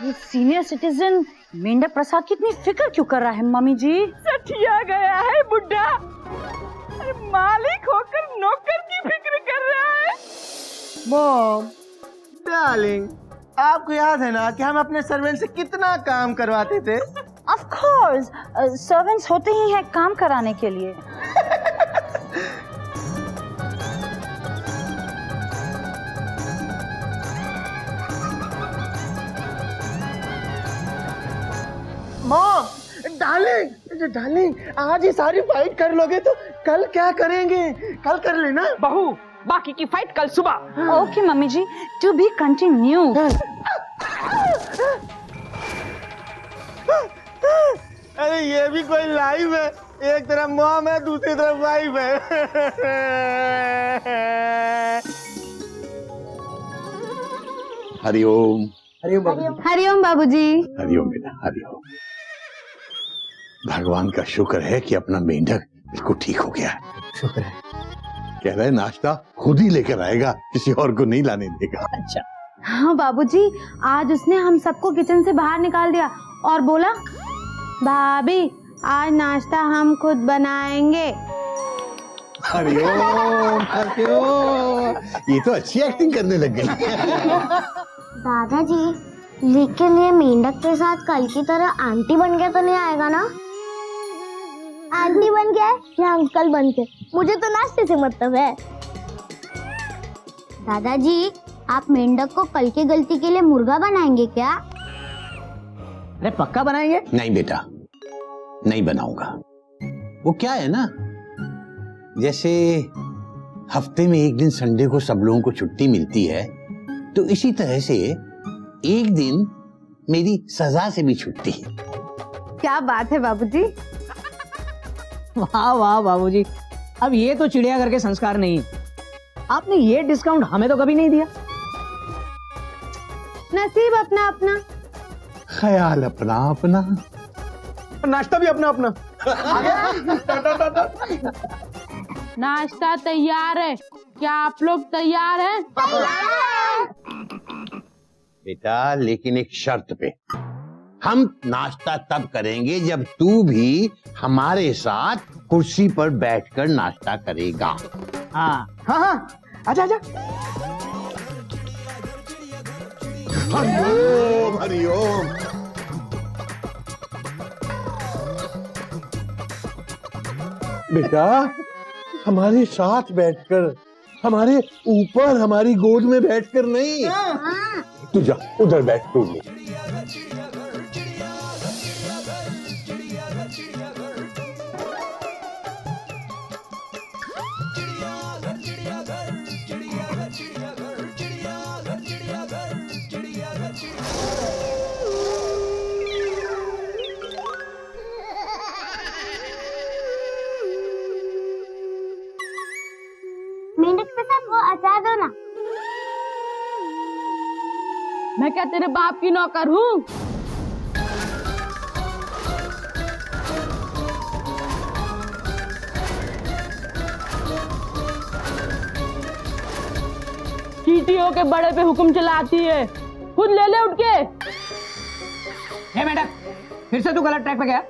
ये senior citizen मेंढक प्रसाद की इतनी फिक्र क्यों कर रहा है मम्मी जी? सठिया गया है बुड्ढा। अरे मालिक होकर नौकर की फिक्र कर रहा है। मॉम, डार्लिंग, आपको याद है ना कि हम अपने सर्वेंट से कितना काम करवाते थे? ऑफ कोर्स, सर्वेंट्स होते ही हैं काम कराने के लिए। मॉम, डार्लिंग, डार्लिंग, आज ये सारी फाइट कर लोगे तो कल क्या करेंगे? कल कर लेना। बहू, बाकी की फाइट कल सुबह। Okay mummy ji, to be continue. अरे ये भी कोई लाइव है? एक तरफ मॉम है, दूसरी तरफ वाइफ है। हरिओम। हरिओम बाबूजी। हरिओम बेटा, हरिओम। भगवान का शुक्र है कि अपना मेंढक बिल्कुल ठीक हो गया। शुक्र है। कह रहे नाश्ता खुद ही लेकर आएगा, किसी और को नहीं लाने देगा। अच्छा। हाँ बाबूजी, आज उसने हम सबको किचन से बाहर निकाल दिया और बोला, भाभी आज नाश्ता हम खुद बनाएंगे। हरिओम, हरिओम। ये तो अच्छी एक्टिंग करने लग गई। दादाजी, लेकिन ये मेंढक के साथ कल की तरह आंटी बन के तो नहीं आएगा ना? आंटी बन के या अंकल बन के, मुझे तो नाश्ते से मतलब है। दादाजी, आप मेंढक को कल की गलती के लिए मुर्गा बनाएंगे क्या? अरे पक्का बनाएंगे? नहीं बेटा, नहीं बनाऊंगा। वो क्या है ना, जैसे हफ्ते में एक दिन संडे को सब लोगों को छुट्टी मिलती है, तो इसी तरह से एक दिन मेरी सजा से भी छुट्टी है। क्या बात है बाबूजी। वाह वाह बाबूजी, अब ये तो चिड़ियाघर के संस्कार नहीं। आपने ये डिस्काउंट हमें तो कभी नहीं दिया। नसीब अपना अपना, ख्याल अपना अपना, नाश्ता भी अपना अपना। नाश्ता तैयार है, क्या आप लोग तैयार हैं? बेटा, लेकिन एक शर्त पे। हम नाश्ता तब करेंगे जब तू भी हमारे साथ कुर्सी पर बैठकर नाश्ता करेगा। हाँ हाँ हाँ, आजा आजा। हरिओम, हरिओम। बेटा, हमारे साथ बैठकर, हमारे ऊपर, हमारी गोद में बैठकर नहीं। तू जा, उधर बैठ तू। मेंढक के साथ वो अचार दो ना। मैं क्या तेरे बाप की नौकर हूँ? चींटियों के बड़े पे हुक्म चलाती है, खुद ले ले उठ के। हे मेंढक, फिर से तू गलत ट्रैक पे गया।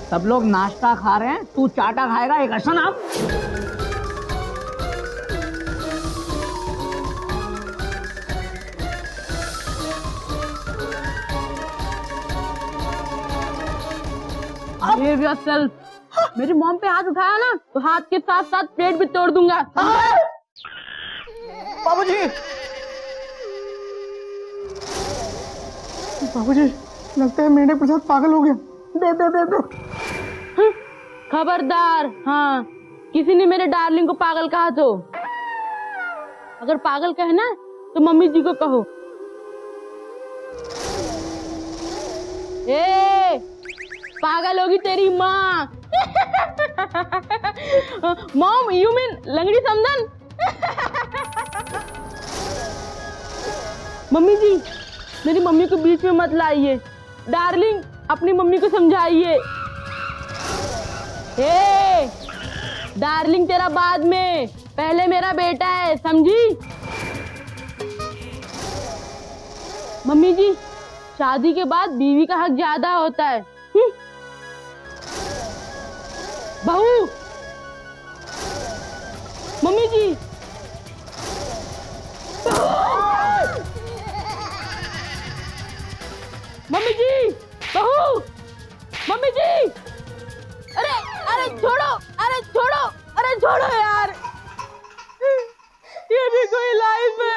सब लोग नाश्ता खा रहे हैं, तू चाटा खाएगा। एक अर्शन आप। ये भी असल, मेरी मॉम पे हाथ उठाया ना तो हाथ के साथ साथ प्लेट भी तोड़ दूंगा। बाबूजी, बाबूजी, लगता है मेंढक प्रसाद पागल हो गया। डो डो डो डो। खबरदार, हाँ, किसी ने मेरे डार्लिंग को पागल कहा तो, अगर पागल कहना तो मम्मी जी को कहो। ए, पागल होगी तेरी माँ। मॉम, यू मीन लंगड़ी समधन। मम्मी जी, मेरी मम्मी को बीच में मत लाइए। डार्लिंग, अपनी मम्मी को समझाइए। ए, डार्लिंग तेरा बाद में, पहले मेरा बेटा है, समझी? मम्मी जी, शादी के बाद बीवी का हक ज्यादा होता है। बहू, मम्मी जी, मम्मी जी, बहू, मम्मी जी, अरे अरे छोड़ो, अरे छोड़ो, अरे छोड़ो यार, ये भी कोई लाइफ है।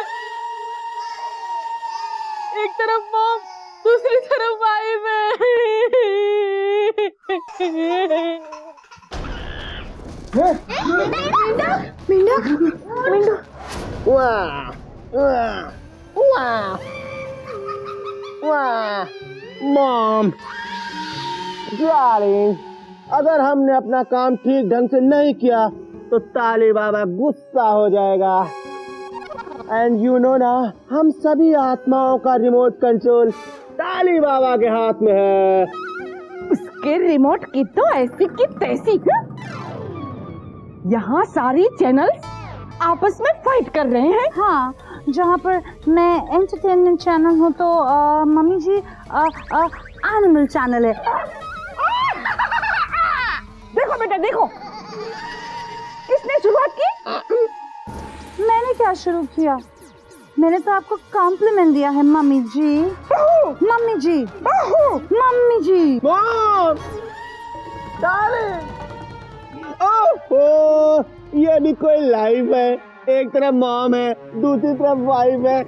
एक तरफ मॉम, दूसरी तरफ वाइफ वाह वाह वाह वाह। मॉम डार्लिंग, अगर हमने अपना काम ठीक ढंग से नहीं किया तो ताली बाबा गुस्सा हो जाएगा। एंड यू नो ना, हम सभी आत्माओं का रिमोट कंट्रोल ताली बाबा के हाथ में है। उसके रिमोट की तो ऐसी की तैसी। यहाँ सारी चैनल्स आपस में फाइट कर रहे हैं। हाँ, जहाँ पर मैं एंटरटेनमेंट चैनल हूँ तो मम्मी जी एनिमल चैनल है। देखो बेटा देखो, किसने शुरुआत की? मैंने क्या शुरू किया? मैंने तो आपको कॉम्प्लीमेंट दिया है मम्मी जी। मम्मी जी, मम्मी जी। मॉम डार्लिंग, ओहो, ये भी कोई लाइफ है। एक तरफ मॉम है, दूसरी तरफ वाइफ है।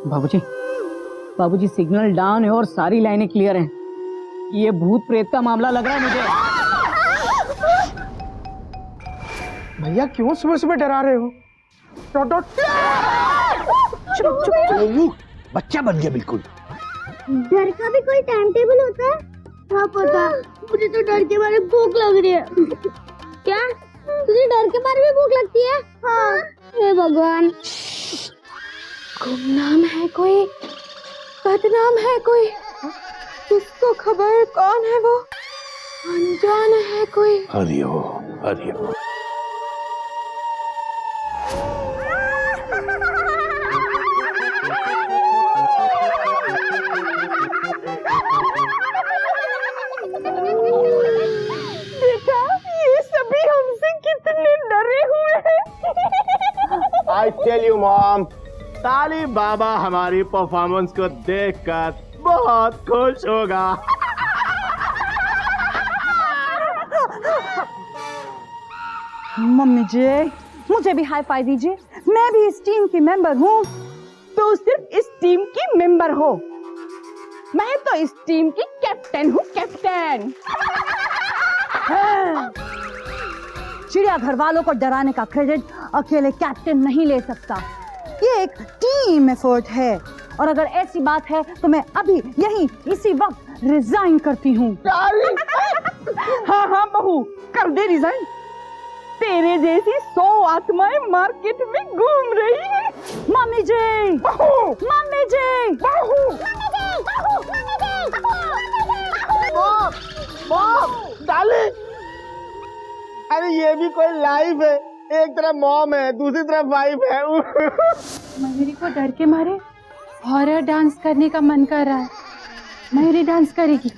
बाबूजी, बाबूजी सिग्नल डाउन है और सारी लाइनें क्लियर हैं। ये भूत प्रेत का मामला लग रहा है मुझे। भैया क्यों सुबह सुबह डरा रहे हो? बच्चा बन गया बिल्कुल। डर का भी कोई टाइम टेबल होता है? हाँ पता, मुझे तो डर के बारे में भूख लग रही है। क्या तुझे डर के बारे में भूख लगती है? हाँ। हे भगवान, गुमनाम है कोई, बदनाम है कोई, किसको खबर कौन है वो? अनजान है कोई। हरिओम हरिओम। बेटा, ये सभी हमसे कितने डरे हुए हैं। आई टेल यू मॉम, ताली बाबा हमारी परफॉर्मेंस को देखकर बहुत खुश होगा। मम्मी जी, मुझे भी हाई फाई दीजिए। मैं भी इस टीम की मेंबर हूँ। तो सिर्फ इस टीम की मेंबर हो, मैं तो इस टीम की कैप्टन हूँ, कैप्टन। चिड़ियाघर वालों को डराने का क्रेडिट अकेले कैप्टन नहीं ले सकता। ये एक टीम एफर्ट है, और अगर ऐसी बात है तो मैं अभी यहीं इसी वक्त रिजाइन करती हूँ। हाँ हाँ बहू, कर दे रिजाइन। तेरे जैसी 100 आत्माएं मार्केट में घूम रही हैं। मम्मी जी, मम्मी जी, मॉम डार्लिंग, अरे ये भी कोई लाइफ है। एक तरफ मॉम है, दूसरी तरफ वाइफ है। मयूरी को डर के मारे हॉरर डांस करने का मन कर रहा है। मयूरी डांस करेगी।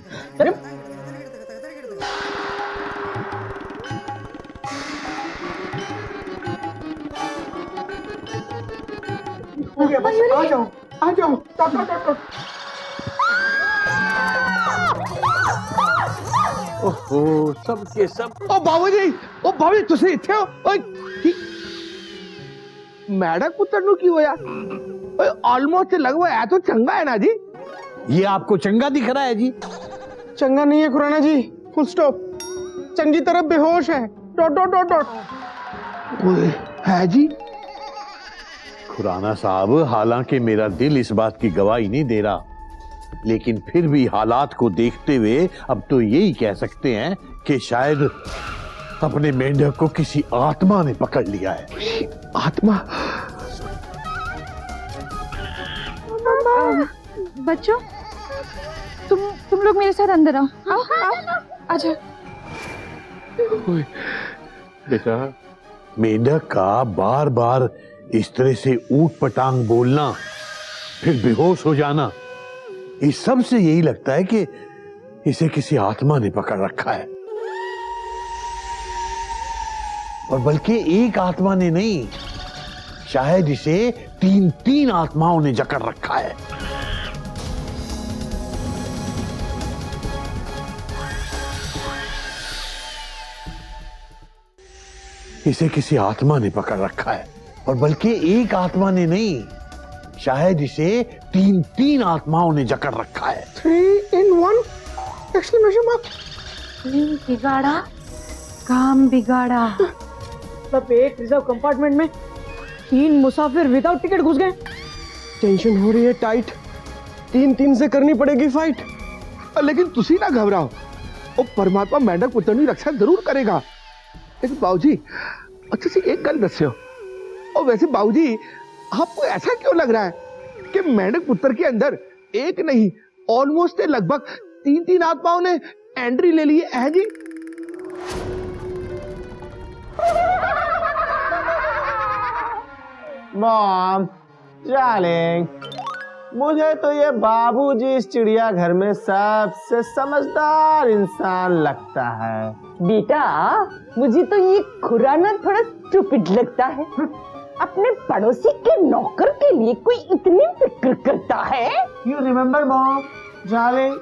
आ जाओ आ जाओ। ओहो, सब के सब। ओ बाबूजी तुसी इत्थे हो? ओए मैडक पुत्रनु की होया? ओए ऑलमोस्ट लगभग है तो चंगा है ना जी? ये आपको चंगा दिख रहा है जी? चंगा नहीं है खुराना जी, फुल स्टॉप। चंगी तरह बेहोश है। Dot dot dot dot. ओए है जी? खुराना साहब, हालांकि मेरा दिल इस बात की गवाही नहीं दे रहा, लेकिन फिर भी हालात को देखते हुए अब तो यही कह सकते हैं कि शायद अपने मेंढक को किसी आत्मा ने पकड़ लिया है। आत्मा। बच्चों, तुम लोग मेरे साथ अंदर आओ। आओ आजा। बेटा, मेंढक का बार बार इस तरह से ऊट पटांग बोलना, फिर बेहोश हो जाना, इस सब से यही लगता है कि इसे किसी आत्मा ने पकड़ रखा है। और बल्कि एक आत्मा ने नहीं, शायद इसे तीन आत्माओं ने जकड़ रखा है। इसे किसी आत्मा ने पकड़ रखा है, और बल्कि एक आत्मा ने नहीं, शायद इसे तीन आत्माओं ने जकड़ रखा है। 3 in 1 एक्सक्लेमेशन मार्क। बिगाड़ा, काम बिगाड़ा। मतलब एक रिजर्व कंपार्टमेंट में 3 मुसाफिर विदाउट टिकट घुस गए। टेंशन हो रही है टाइट, 3 से करनी पड़ेगी फाइट। लेकिन तुसी ना घबराओ, वो परमात्मा मेंढक पुत्र की रक्षा जरूर करेगा। लेकिन बाबूजी, अच्छा से एक गल दस्यो, और वैसे बाबूजी आपको ऐसा क्यों लग रहा है कि मेंढक पुत्र के अंदर एक नहीं ऑलमोस्ट लगभग 3 आत्माओं ने एंट्री ले ली है जी? मॉम, डार्लिंग, मुझे तो ये बाबूजी इस चिड़ियाघर में सबसे समझदार इंसान लगता है। बेटा, मुझे तो ये खुराना थोड़ा स्टूपिड लगता है। अपने पड़ोसी के नौकर के लिए कोई इतनी फिक्र करता है। यू रिमेम्बर मॉम, डार्लिंग,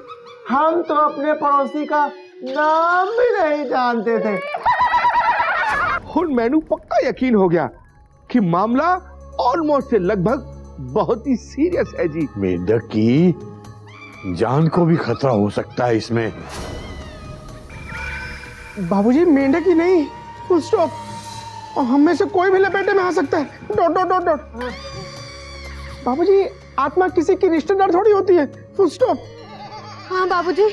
हम तो अपने पड़ोसी का नाम भी नहीं जानते थे। मैनू पक्का यकीन हो गया कि मामला ऑलमोस्ट से लगभग बहुत ही सीरियस है जी। मेंढक की जान को भी खतरा हो सकता है इसमें। बाबूजी, मेंढक ही नहीं, फुल स्टॉप, और हम में से कोई भी लपेटे में आ सकता है। Dot dot dot dot. बाबूजी, आत्मा किसी की रिश्तेदार थोड़ी होती है। Full stop. हाँ बाबूजी,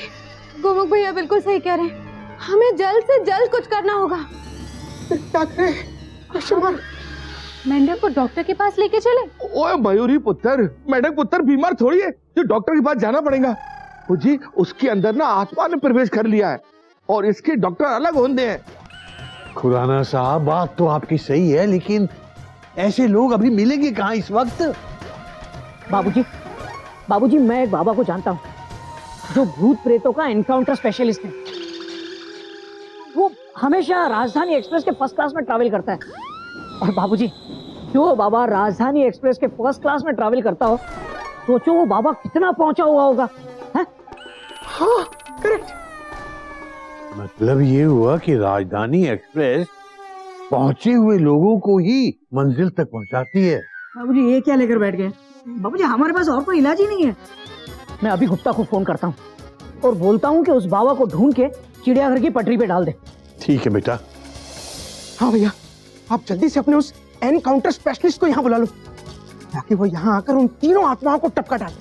गोमुख भैया बिल्कुल सही कह रहे हैं। हमें जल्द से जल्द कुछ करना होगा। क्या करें? Question mark. मेंढक को डॉक्टर के पास लेके चले। ओए मयूरी पुत्र, मेंढक पुत्र बीमार थोड़ी है जो डॉक्टर के पास जाना पड़ेगा। जी, उसके अंदर ना आत्मा ने प्रवेश कर लिया है, और इसके डॉक्टर अलग होते हैं। खुराना साहब, बात तो आपकी सही है, लेकिन ऐसे लोग अभी मिलेंगे कहाँ इस वक्त? बाबूजी, मैं एक बाबा को जानता हूँ जो भूत प्रेतों का एनकाउंटर स्पेशलिस्ट है। वो हमेशा राजधानी एक्सप्रेस के फर्स्ट क्लास में ट्रैवल करता है। और बाबूजी, जो बाबा राजधानी एक्सप्रेस के फर्स्ट क्लास में ट्रैवल करता हो, सोचो वो बाबा कितना पहुंचा हुआ होगा। है? हाँ, करेक्ट। मतलब ये हुआ कि राजधानी एक्सप्रेस पहुंचे हुए लोगों को ही मंजिल तक पहुंचाती है। बाबूजी, ये क्या लेकर बैठ गए? बाबूजी, हमारे पास और कोई इलाज ही नहीं है। मैं अभी गुप्ता को फोन करता हूँ और बोलता हूँ कि उस बाबा को ढूंढ के चिड़ियाघर की पटरी पे डाल दे। ठीक है बेटा। हाँ भैया, आप जल्दी से अपने उस एनकाउंटर स्पेशलिस्ट को यहाँ बुला लो, ताकि वो यहाँ आकर उन तीनों आत्माओं को टपका डाले।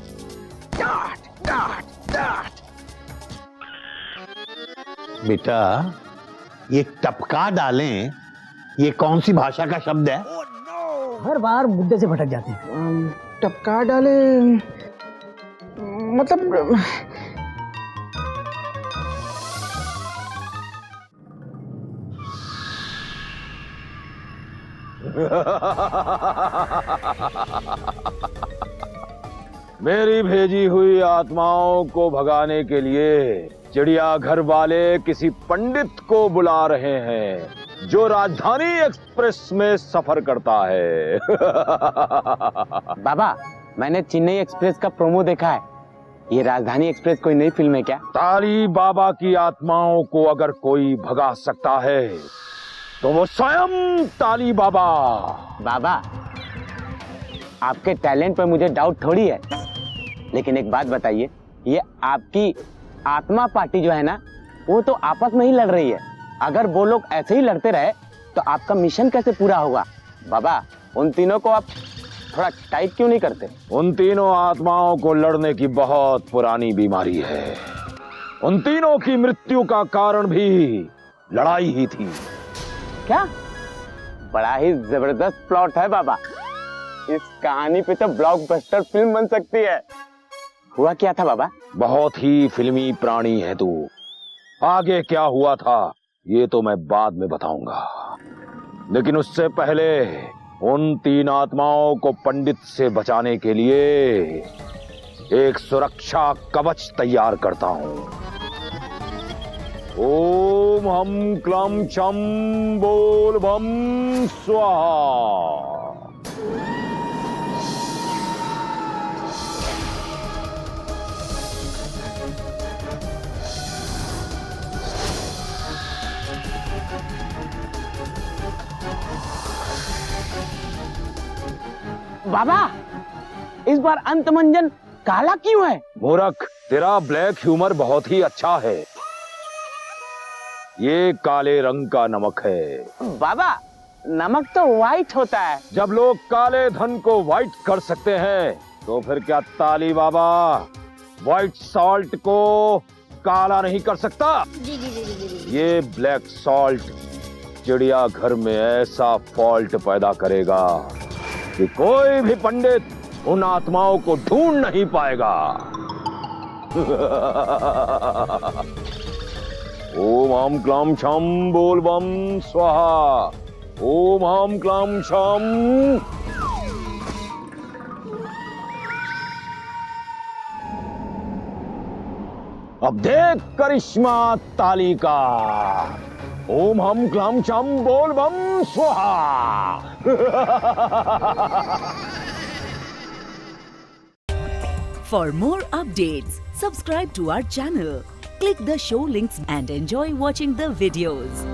Dot, dot, dot. बेटा, ये टपका डालें, ये कौन सी भाषा का शब्द है? हर बार मुद्दे से भटक जाते हैं। टपका डाले मतलब मेरी भेजी हुई आत्माओं को भगाने के लिए चिड़ियाघर वाले किसी पंडित को बुला रहे हैं जो राजधानी एक्सप्रेस में सफर करता है। बाबा, मैंने चेन्नई एक्सप्रेस का प्रोमो देखा है। ये राजधानी एक्सप्रेस कोई नई फिल्म है क्या? ताली बाबा की आत्माओं को अगर कोई भगा सकता है तो वो स्वयं ताली बाबा। बाबा, आपके टैलेंट पर मुझे डाउट थोड़ी है, लेकिन एक बात बताइए, ये आपकी आत्मा पार्टी जो है ना, वो तो आपस में ही लड़ रही है। अगर वो लोग ऐसे ही लड़ते रहे तो आपका मिशन कैसे पूरा होगा? बाबा, उन तीनों को आप थोड़ा टाइट क्यों नहीं करते? उन तीनों आत्माओं को लड़ने की बहुत पुरानी बीमारी है। उन तीनों की मृत्यु का कारण भी लड़ाई ही थी। क्या? बड़ा ही जबरदस्त प्लॉट है बाबा। इस कहानी पे तो ब्लॉकबस्टर फिल्म बन सकती है। हुआ क्या था बाबा? बहुत ही फिल्मी प्राणी है तू। आगे क्या हुआ था ये तो मैं बाद में बताऊंगा, लेकिन उससे पहले उन 3 आत्माओं को पंडित से बचाने के लिए एक सुरक्षा कवच तैयार करता हूं। ओम हम क्लम छम बोल बम स्वाहा। बाबा इस बार अंतमंजन काला क्यों है? मूर्ख, तेरा ब्लैक ह्यूमर बहुत ही अच्छा है। ये काले रंग का नमक है। बाबा नमक तो व्हाइट होता है। जब लोग काले धन को व्हाइट कर सकते हैं तो फिर क्या ताली बाबा व्हाइट सॉल्ट को काला नहीं कर सकता? ये ब्लैक सॉल्ट चिड़ियाघर में ऐसा फॉल्ट पैदा करेगा कि कोई भी पंडित उन आत्माओं को ढूंढ नहीं पाएगा। ओम हम क्लाम छम बोल बम स्वाहा। ओम हम क्लाम छम। अब देख करिश्मा ताली का। ओम हम क्लाम छम बोल बम स्वाहा। For more updates, subscribe to our channel, click the show links and enjoy watching the videos.